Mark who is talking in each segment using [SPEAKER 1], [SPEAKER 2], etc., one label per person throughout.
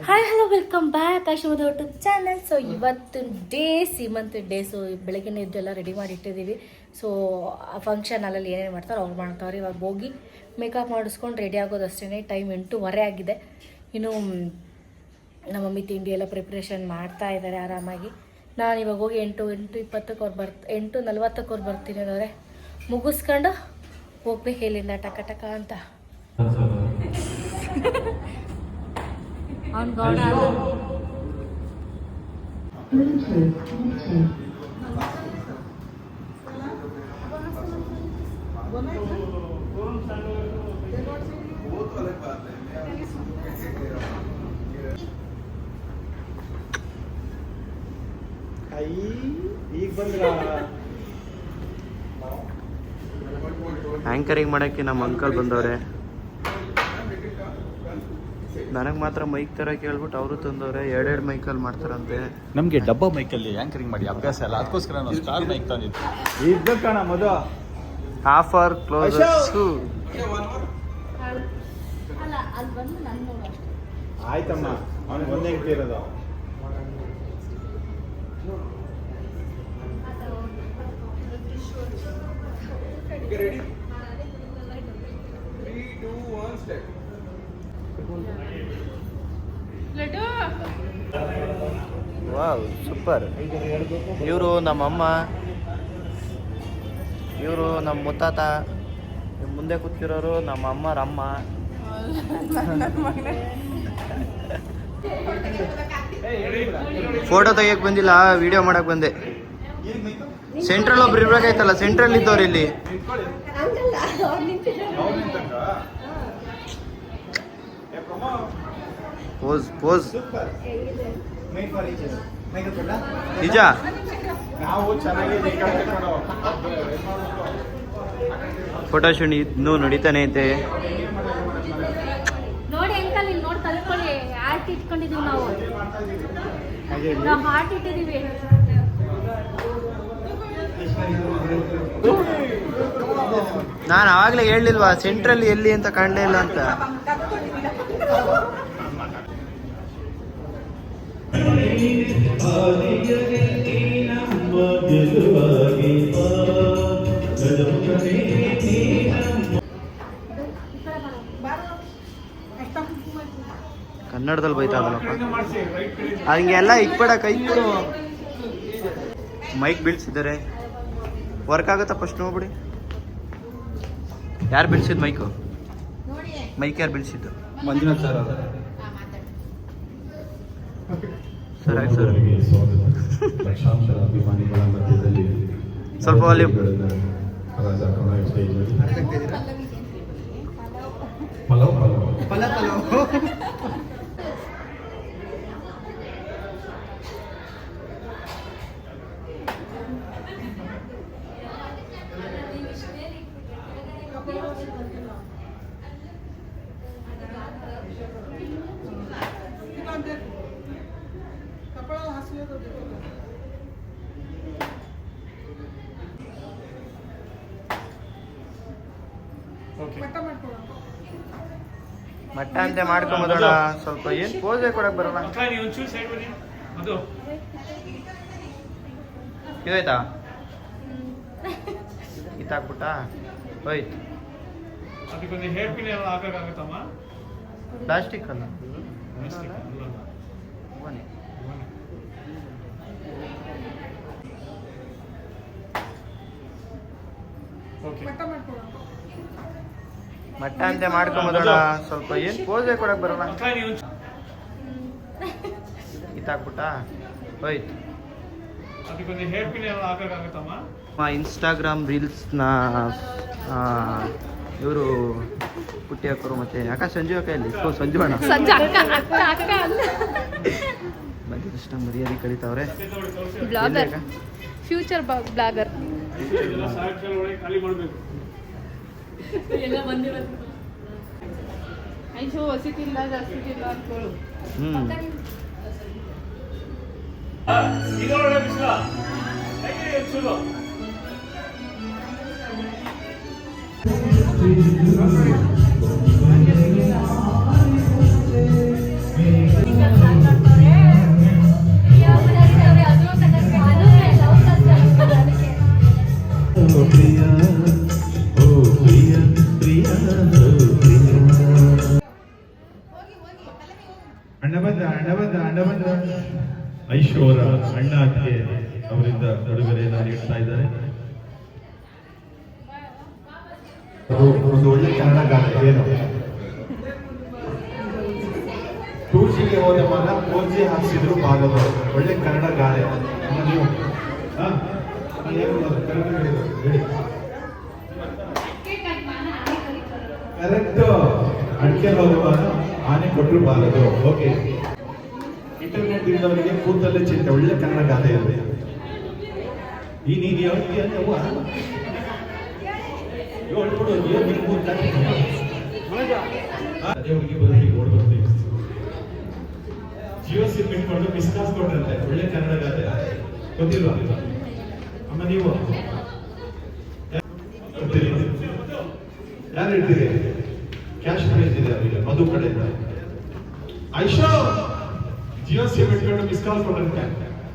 [SPEAKER 1] Hi hello welcome back ಆಶೀರ್ವಾದ YouTube channel. So ಇವತ್ತು Seemant day. So ಬೆಳಗ್ಗೆ ಎದ್ದೆಲ್ಲ ರೆಡಿ ಮಾಡಿ ಇಟ್ಟಿದ್ದೀವಿ. ಸೊ ಫಂಕ್ಷನ್ ಅಲ್ಲಿ ಏನೇನು ಮಾಡ್ತಾರೆ ಅವ್ರು ಮಾಡ್ತಾರೆ. ಇವಾಗ ಹೋಗಿ ಮೇಕಪ್ ಮಾಡಿಸ್ಕೊಂಡು ರೆಡಿ ಆಗೋದಷ್ಟೇ. ಟೈಮ್ 8:30 ಆಗಿದೆ. ಇನ್ನು ನಮ್ಮ ಮಮ್ಮಿ ತಿಂಡಿ ಎಲ್ಲ ಪ್ರಿಪ್ರೇಷನ್ ಮಾಡ್ತಾ ಇದ್ದಾರೆ ಆರಾಮಾಗಿ. ನಾನು ಇವಾಗ ಹೋಗಿ 8:20 ಅವ್ರು 8:40 ಅವ್ರು ಬರ್ತೀನಿ ಅಂದರೆ ಮುಗಿಸ್ಕೊಂಡು ಹೋಗ್ಬೇಕು ಇಲ್ಲಿಂದ ಟಕ ಟಕ ಅಂತ. ಅವ್ನು ಗೌಡ
[SPEAKER 2] ಈಗ ಬಂದ್ರ
[SPEAKER 3] ಆ್ಯಂಕರಿಂಗ್ ಮಾಡೋಕ್ಕೆ ನಮ್ಮ ಅಂಕಲ್ ಬಂದವ್ರೆ. ನನಗೆ ಮಾತ್ರ ಮೈಕ್ ಥರ ಕೇಳ್ಬಿಟ್ಟು ಅವರು ತಂದವ್ರೆ. ಎರಡೆರಡು ಮೈಕಲ್ಲಿ ಮಾಡ್ತಾರಂತೆ.
[SPEAKER 2] ನಮಗೆ ಡಬ್ಬ ಮೈಕಲ್ಲಿ ಆ್ಯಂಕರಿಂಗ್ ಮಾಡಿ ಅಭ್ಯಾಸ ಅಲ್ಲ, ಅದಕ್ಕೋಸ್ಕರ ನಾವು ಸ್ಟಾರ್ ಮೈಕ್ ತಂದಿದ್ವಿ. ಇದ್ದ ಕಣ ಮದು
[SPEAKER 3] ಆಫರ್ ಕ್ಲೋಸ್.
[SPEAKER 2] ಆಯ್ತಮ್ಮ, ಅವನಿಗೆ ಒಂದೇ ಇರೋದು.
[SPEAKER 3] Wow super. ಇವರು ನಮ್ಮಮ್ಮ, ಇವರು ನಮ್ಮ ಮುತ್ತಾತ, ಮುಂದೆ ಕೂತಿರೋರು ನಮ್ಮ ಅಮ್ಮರಮ್ಮ. ಫೋಟೋ ತೆಗಿಯಕ್ಕೆ ಬಂದಿಲ್ಲ, ವಿಡಿಯೋ ಮಾಡಕ್ಕೆ ಬಂದೆ. ಸೆಂಟ್ರಲ್ ಒಬ್ರು ಇರ್ಬೇಕಾಯ್ತಲ್ಲ, ಸೆಂಟ್ರಲ್ ಇದ್ದವ್ರು ಇಲ್ಲಿ. ಪೋಸ್ ಪೋಸ್ ನಿಜ. ಫೋಟೋ ಶೂಟ್ ಇನ್ನೂ ನಡೀತಾನೆ ಐತೆ.
[SPEAKER 1] ನೋಡಿ ಅಂಕಲ್, ಇಲ್ಲಿ ನೋಡಿ ಕಲ್ತ್ಕೊಳ್ಳಿ. ಆರ್ಟ್ ಇಟ್ಕೊಂಡಿದೀವಿ ನಾವು ಹಾರ್ಟ್ ಇಟ್ಟಿದೀವಿ.
[SPEAKER 3] ನಾನು ಆವಾಗಲೇ ಹೇಳಿಲ್ವಾ ಸೆಂಟ್ರಲ್ ಎಲ್ಲಿ ಅಂತ ಕಾಣಲೇ ಇಲ್ಲ ಅಂತ. ಕನ್ನಡದಲ್ಲಿ ಬೈತಾಗಲ್ಲಪ್ಪ ಹಂಗೆಲ್ಲ ಇಕ್ಬೇಡ. ಕೈ ಮೈಕ್ ಬೀಳ್ಸಿದ್ದಾರೆ. ವರ್ಕ್ ಆಗುತ್ತಾ ಫಸ್ಟ್ ನೋಡ್ಬಿಡಿ. ಯಾರು ಬೀಳ್ಸಿದ್ದು ಮೈಕು? ಮೈಕ್ ಯಾರು ಬೀಳ್ಸಿದ್ದು?
[SPEAKER 2] ಮಂಜುನಾಥ್ ಸರ್.
[SPEAKER 3] ಸರ್ ಆಯ್ತು ಸರ್.
[SPEAKER 4] ಲಕ್ಷಾಂತರ ಅಭಿಮಾನಿಗಳ ಮಧ್ಯದಲ್ಲಿ
[SPEAKER 3] ಸ್ವಲ್ಪ ವಾಲ್ಯೂಮ್.
[SPEAKER 4] ಪಲಾವ್
[SPEAKER 3] ಮಟ್ಟ ಅಂತೆ ಮಾಡ್ಕೊಂಬೋದೋಣ. ಸ್ವಲ್ಪ ಏನು ಪೋಸೇ ಕೊಡಕ್ ಬರಲ್ಲ. ಇದಾಯ್ತಾ? ಇತ್ತಾಕ್ಬಿಟ್ಟ ಹೋಯ್ತು. ಪ್ಲಾಸ್ಟಿಕ್ ಅಲ್ಲ ಬನ್ನಿ. ಮಟ್ಟ ಅಂತೆ ಮಾಡ್ಕೊಂಬೋದೋಣ. ಸ್ವಲ್ಪ ಏನು ಪೋಸೇ ಕೊಡಕ್ ಬರಲ್ಲ. ಇತ್ತಾಕ್ಬಿಟ್ಟ ಹೋಯ್ತು. ಇನ್ಸ್ಟಾಗ್ರಾಮ್ ರೀಲ್ಸ್ನ ಇವರು ಪುಟ್ಟಿ ಹಾಕೋರು ಮತ್ತೆ ಅಕ್ಕ ಸಂಜು ಅಕ್ಕ ಇಲ್ಲಿ ಸಂಜು ಅಣ್ಣ ಬಂದಿದ್ದಷ್ಟ ಮರ್ಯಾದೆ ಕಳೀತಾವ್ರೆ.
[SPEAKER 1] Future blogger ಹೊಸಿತಿಲ್ಲ ಜಾಸ್ತಿಲ್ಲ ಅನ್ಕೊಳ್ಳು.
[SPEAKER 4] ಅಣ್ಣ ಬಂದ ಐಶ್ವರ ಅಣ್ಣ ಅತ್ತಿಗೆ ಅವರಿಂದ ಉಡುಗೊರೆಯನ್ನು ನೀಡ್ತಾ ಇದ್ದಾರೆ. ಅದು ಒಂದು ಒಳ್ಳೆ ಕನ್ನಡ ಗಾನ ಏನು ಟೂರ್ಸಿಗೆ ಹೋದ ಮನ ಪೋಜಿ ಹಾಕ್ಸಿದ್ರು ಬಾಗದು ಒಳ್ಳೆ ಕನ್ನಡ ಗಾದೆ ನೀವು ಕರೆಕ್ಟ್ ಅಡಿಕೆ ಹೋದವಾಗ ಆನೆ ಕೊಟ್ಟರು ಬಾರದು. ಓಕೆ, ಇಂಟರ್ನೆಟ್ ಇದ್ದವರಿಗೆ ಕೂತಲ್ಲೇ ಚಿಂತೆ ಒಳ್ಳೆ ಕನ್ನಡ ಗಾದೆ ಇರಲಿ. ಈ ನೀನು ಹೇಳ್ತೀಯ ಅದೇ ಹುಡುಗಿ ಬದುಕಿ ಓಡ್ಬರ್ತೀವಿ. ಜಿಯೋ ಸಿಮ್ ಇಟ್ಕೊಂಡು ಮಿಸ್ಕಾಸ್ ಕೊಟ್ರಂತೆ ಒಳ್ಳೆ ಕನ್ನಡ ಗಾದೆ ಗೊತ್ತಿಲ್ವಾ ಅಮ್ಮ? ನೀವು ಯಾರು ಹೇಳ್ತೀರಿ? ಕ್ಯಾಶ್ ಕಳಿಸಿದೆ ಅವರಿಗೆ ಮಧು ಕಡೆಯಿಂದ. ಐಶೋ ಜಿಯೋ ಸಿಮ್ ಇಟ್ಕೊಂಡು ಮಿಸ್ ಕಾಲ್ ಕೊಟ್ಟಂತೆ.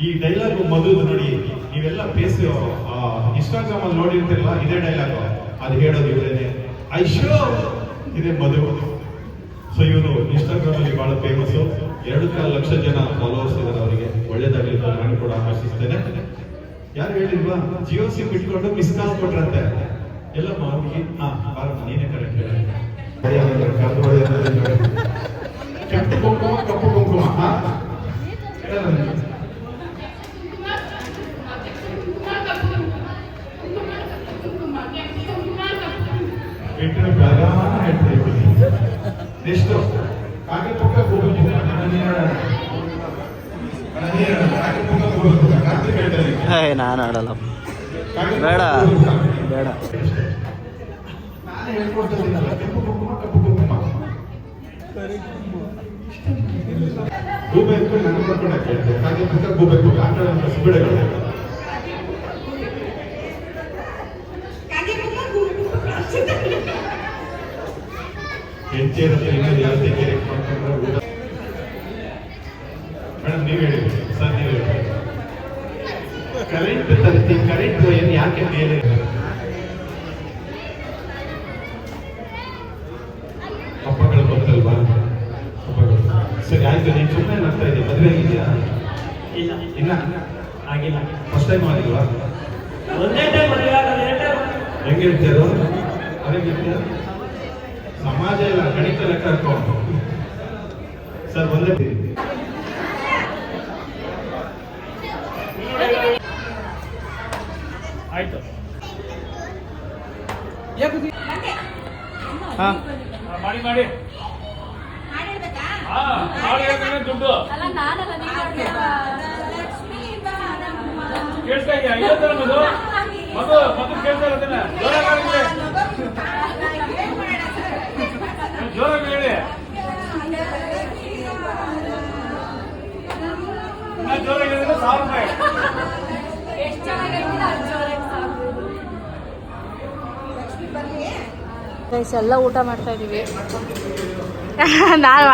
[SPEAKER 4] ಈ ಡೈಲಾಗ್ ಮಧು ನೋಡಿ, ನೀವೆಲ್ಲ ಫೇಸ್ ಇನ್ಸ್ಟಾಗ್ರಾಮ್ ಅಲ್ಲಿ ನೋಡಿರ್ತಿರಲ್ಲ, ಇದೇ ಡೈಲಾಗ್ ಅದು ಹೇಳೋದು ಇವರೇನೆ. ಐಶೋ ಇದೆ ಮಧು. ಸೊ ಇವರು ಇನ್ಸ್ಟಾಗ್ರಾಮ್ ಅಲ್ಲಿ ಬಹಳ ಫೇಮಸ್. 2.5 ಲಕ್ಷ ಜನ ಫಾಲೋವರ್ಸ್ ಇದ್ದಾರೆ ಅವರಿಗೆ. ಒಳ್ಳೇದಾಗಲಿ ಅಂತ ನಾನು ಕೂಡ ಆಶಿಸ್ತೇನೆ. ಯಾರು ಹೇಳಿಲ್ವಾ ಜಿಯೋ ಸಿಮ್ ಇಟ್ಕೊಂಡು ಮಿಸ್ ಕಾಲ್ ಕೊಟ್ರಂತೆ ಎಲ್ಲ ಮಾವಿಗೆ. ನೀನೇ ಕರೆಕ್ಟ್. ಕೆಂಪು ಕುಂಕುಮ ಕಪ್ಪು ಕುಂಕುಮ ಎಷ್ಟು ಕಾಗೆ ಪಕ್ಕ
[SPEAKER 3] ನಾನು ಆಡಲ್ಲ, ಬೇಡ ಬೇಡ.
[SPEAKER 4] ನಾನು ಹೇಳ್ಕೊಡ್ತಿದ್ದೀನಲ್ಲ, ಕೆಂಪು ಕುಂಕುಮ ಕಪ್ಪು ಕುಂಕುಮ ಗೂಬೆಕ್ಕು ನಾನು ಬರ್ಕೊಡಕ್ಕೆ ಕಾಗೆ ಪಕ್ಕ ಗೂಬೆಕ್ಕು ಆಟ ಬಿಡಗಳು. ಮೇಡಮ್ ನೀವು ಹೇಳಿ ಸರ್, ನೀವು ಹೇಳಿ. ಕರೆಂಟ್ ತರ್ತಿ, ಕರೆಂಟ್ ಏನು ಯಾಕೆ ಮೇಲೆ ಹಬ್ಬಗಳು ಗೊತ್ತಲ್ವಾ? ಹಬ್ಬಗಳು ಸರಿ ಆಯ್ತು. ನೀನು ಸುಮ್ಮನೆ ನಗ್ತಾ ಇದೆಯಾ? ಮದುವೆ ಆಗಿದೆಯಾ? ಇನ್ನ ಆಗಿಲ್ಲ. ಫಸ್ಟ್ ಟೈಮ್ ಆಗಿಲ್ವಾ? ಹೆಂಗಿರ್ತೀರೋ ಅದೇ ಸಮಾಜ ಇಲ್ಲ, ಗಣಿತ ಲೆಕ್ಕ ಹಾಕೊಂಡು ಸರ್ ಒಂದೇ
[SPEAKER 2] ಆಯ್ತು. ಮಾಡಿ ಮಾಡಿ ದುಡ್ಡು ಕೇಳ್ತಾ ಇದೆಯಾ? ಐವತ್ತರ ಮಧು ಮಧು ಮಧು ಕೇಳ್ತಾ ಇರೋದನ್ನ ಜೋರಾಗಿ ಹೇಳಿ. ಜೋರಾಗಿ ಹೇಳಿದ್ರೆ 1000 ರೂಪಾಯಿ.
[SPEAKER 1] ಎಲ್ಲ ಊಟ ಮಾಡ್ತಾ ಇದೀವಿ. ನಾನು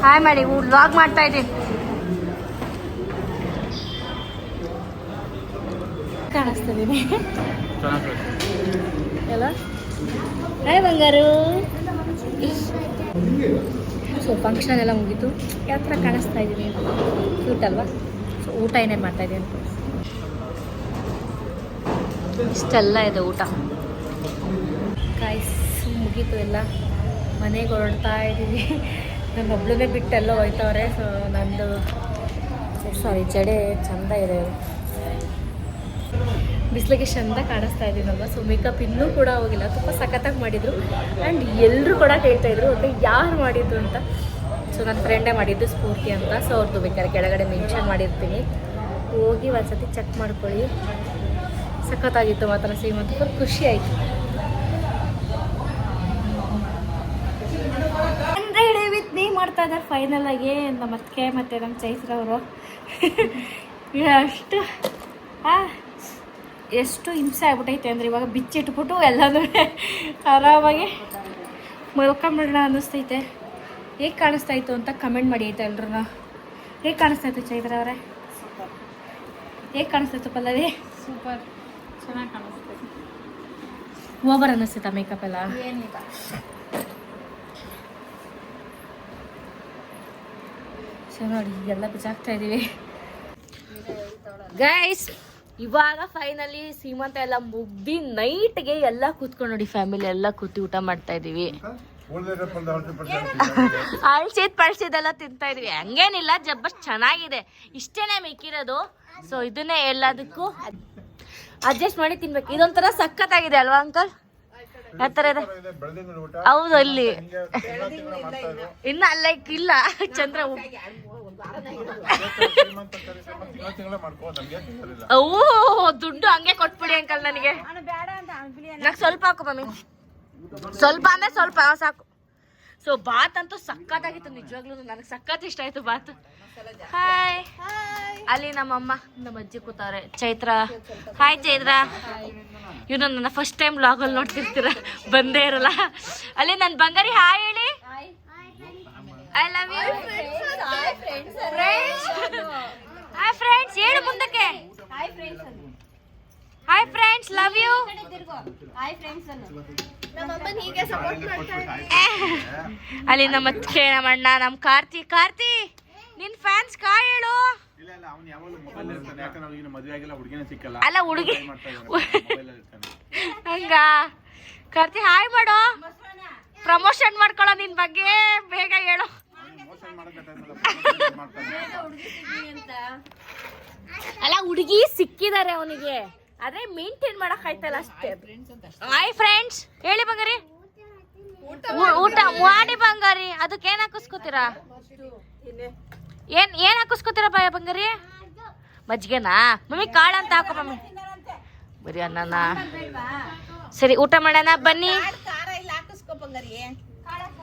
[SPEAKER 1] ಹಾಯ್ ಮಾಡಿ ವ್ಲಾಗ್ ಮಾಡ್ತಾ ಇದ್ದೀನಿ. ಕಾಣಿಸ್ತಿದ್ದೀನಿ ಎಲ್ಲ. ಹಾಯ್ ಬಂಗಾರು. ಸೊ ಫಂಕ್ಷನ್ ಎಲ್ಲ ಮುಗೀತು. ಯಾವ ಥರ ಕಾಣಿಸ್ತಾ ಇದ್ದೀನಿ? ಕ್ಯೂಟ್ ಅಲ್ವಾ? ಸೊ ಊಟ ಏನೇನು ಮಾಡ್ತಾ ಇದ್ದೀನಿ ಅಂತ ಇಷ್ಟೆಲ್ಲ ಇದೆ ಊಟ. ಕಾಯ್ಸ್ ಮುಗೀತು ಎಲ್ಲ. ಮನೆಗೆ ಹೊರಡ್ತಾ ಇದ್ದೀವಿ. ನನ್ನ ಒಬ್ಳನ್ನೇ ಬಿಟ್ಟು ಎಲ್ಲ ಹೋಯ್ತವ್ರೆ. ಸೊ ನಂದು ಸಾರಿ ಜಡೆ ಚೆಂದ ಇದೆ, ಬಿಸಿಲಿಗೆ ಚೆಂದ ಕಾಣಿಸ್ತಾ ಇದ್ದೀನಲ್ವ. ಸೊ ಮೇಕಪ್ ಇನ್ನೂ ಕೂಡ ಹೋಗಿಲ್ಲ, ತುಂಬ ಸಖತ್ತಾಗಿ ಮಾಡಿದರು. ಆ್ಯಂಡ್ ಎಲ್ಲರೂ ಕೂಡ ಹೇಳ್ತಾಯಿದ್ರು ಒಟ್ಟು ಯಾರು ಮಾಡಿದ್ದು ಅಂತ. ಸೊ ನನ್ನ ಫ್ರೆಂಡೇ ಮಾಡಿದ್ದು, ಸ್ಫೂರ್ತಿ ಅಂತ. ಸೊ ಅವ್ರದ್ದು ಬೇಕಾದ್ರೆ ಕೆಳಗಡೆ ಮೆನ್ಷನ್ ಮಾಡಿರ್ತೀನಿ, ಹೋಗಿ ಒಂದ್ಸತಿ ಚೆಕ್ ಮಾಡ್ಕೊಳ್ಳಿ. ಸಖತ್ತಾಗಿತ್ತು ಮಾತ್ರ. ಶ್ರೀಮಂತ ಫುಲ್ ಖುಷಿ ಆಯಿತು. ರೆಡಿ ವಿತ್ ನೀ ಮಾಡ್ತಾ ಇದ್ದಾರೆ ಫೈನಲ್ ಆಗಿ ನಮ್ಮ ಅತ್ತಿಗೆ ಮತ್ತು ನಮ್ಮ ಚೈತ್ರ ಅವರು. ಅಷ್ಟು ಎಷ್ಟು ಹಿಂಸೆ ಆಗ್ಬಿಟ್ಟೈತೆ ಅಂದರೆ ಇವಾಗ ಬಿಚ್ಚಿಟ್ಬಿಟ್ಟು ಎಲ್ಲನೂ ಆರಾಮಾಗಿ ಮಲ್ಕೊಂಬಿಡೋಣ ಅನ್ನಿಸ್ತೈತೆ. ಹೇಗೆ ಕಾಣಿಸ್ತಾ ಇತ್ತು ಅಂತ ಕಮೆಂಟ್ ಮಾಡಿ ಆಯ್ತಾ ಎಲ್ರೂ. ಹೇಗೆ ಕಾಣಿಸ್ತಾ ಇತ್ತು ಚೈತ್ರ ಅವರೇ? ಹೇಗೆ ಕಾಣಿಸ್ತಾ ಇತ್ತು ಪಲ್ಲವಿ?
[SPEAKER 5] ಸೂಪರ್, ಚೆನ್ನಾಗಿ ಕಾಣಿಸ್ತೈತೆ.
[SPEAKER 1] ಓವರ್ ಅನ್ನಿಸ್ತೈತಾ ಮೇಕಪ್ ಎಲ್ಲ?
[SPEAKER 5] ಏನಿಲ್ಲ,
[SPEAKER 1] ಸೊ ನೋಡಿ ಎಲ್ಲ ಬಿಸಾಕ್ತಾ ಇದೀವಿ ಗೈಸ್. ಇವಾಗ ಫೈನಲಿ ಸೀಮಂತ ಎಲ್ಲ ಮುಗ್ದಿ ನೈಟ್ಗೆ ಎಲ್ಲ ಕೂತ್ಕೊಂಡು ನೋಡಿ ಫ್ಯಾಮಿಲಿ ಎಲ್ಲ ಕೂತಿ ಊಟ ಮಾಡ್ತಾ ಇದೀವಿ. ಅಳ್ಸಿದ್ ಪಳ್ಸಿದೆಲ್ಲ ತಿಂತಾ ಇದೀವಿ. ಹಂಗೇನಿಲ್ಲ, ಜಬ್ಬಸ್ ಚೆನ್ನಾಗಿದೆ, ಇಷ್ಟೇನೆ ಮಿಕ್ಕಿರೋದು. ಸೊ ಇದನ್ನೇ ಎಲ್ಲದಕ್ಕೂ ಅಡ್ಜಸ್ಟ್ ಮಾಡಿ ತಿನ್ಬೇಕು. ಇದೊಂಥರ ಸಖತ್ತಾಗಿದೆ ಅಲ್ವಾ ಅಂಕಲ್? ಯಾವ ಥರ ಇದೆ? ಹೌದು, ಅಲ್ಲಿ ಇನ್ನ ಲೈಕ್ ಇಲ್ಲ ಚಂದ್ರ. ಓ ದುಡ್ಡು ಹಂಗೆ ಕೊಟ್ಬಿಡಿ ಅಂಕಲ್ ನನಗೆ. ಸ್ವಲ್ಪ ಹಾಕು ಮಮ್ಮಿ, ಸ್ವಲ್ಪ ಅಂದ್ರೆ ಸ್ವಲ್ಪ ಸಾಕು. ಸೊ ಬಾತ್ ಅಂತೂ ಸಖತ್ತಾಗಿತ್ತು ನಿಜವಾಗ್ಲೂ, ನನಗೆ ಸಖತ್ ಇಷ್ಟ ಆಯ್ತು ಬಾತ್. ಹಾಯ್, ಅಲ್ಲಿ ನಮ್ಮಮ್ಮ ನಮ್ಮ ಅಜ್ಜಿ ಕೂತಾರೆ. ಚೈತ್ರ, ಹಾಯ್ ಚೈತ್ರ. ಇವನು ನನ್ನ ಫಸ್ಟ್ ಟೈಮ್ ವ್ಲಾಗಲ್ಲಿ ನೋಡ್ತಿರ್ತೀರ, ಬಂದೇ ಇರಲ್ಲ. ಅಲ್ಲಿ ನನ್ನ ಬಂಗಾರಿ ಹಾಯ್ ಹೇಳಿ. I love you friends. Hi friends ಹೇಳು ಮುಂದಕ್ಕೆ. Hi friends, love you. ಅಲ್ಲಿ ನಮ್ಮ ಅತ್ತೆ, ನಮ್ಮ ಅಣ್ಣ, ನಮ್ಮ ಕಾರ್ತಿ ನಿನ್ ಫ್ಯಾನ್ಸ್ ಕಾಯ್ ಹೇಳು. ಅಲ್ಲ ಹುಡುಗಿ ಹಂಗ ಕಾರ್ತಿ ಹಾಯ್ ಮಾಡೋ, ಪ್ರಮೋಷನ್ ಮಾಡ್ಕೊಳ್ಳೋ ನಿನ್ ಬಗ್ಗೆ, ಬೇಗ ಹೇಳು. ಅಲ್ಲ ಹುಡುಗಿ ಸಿಕ್ಕಿದ್ದಾರೆ ಅವನಿಗೆ, ಆದ್ರೆ ಮೇಂಟೈನ್ ಮಾಡಕ್ ಆಯ್ತಲ್ಲ ಅಷ್ಟೇ. ಹಾಯ್ ಫ್ರೆಂಡ್ಸ್ ಹೇಳಿ ಬಂಗಾರಿ. ಊಟ ಮಾಡಿ ಬಂಗಾರಿ. ಅದಕ್ಕೆ ಏನ್ ಹಾಕಿಸ್ಕೋತೀರಾ? ಏನ್ ಹಾಕಿಸ್ಕೋತೀರಾ ಬಂಗಾರಿ? ಮಜ್ಜಿಗೆನಾ ಮಮ್ಮಿ? ಕಾಳ ಅಂತ ಹಾಕೋ ಮಮ್ಮಿ. ಬರೀ ಅನ್ನನ. ಸರಿ ಊಟ ಮಾಡೋಣ ಬನ್ನಿ.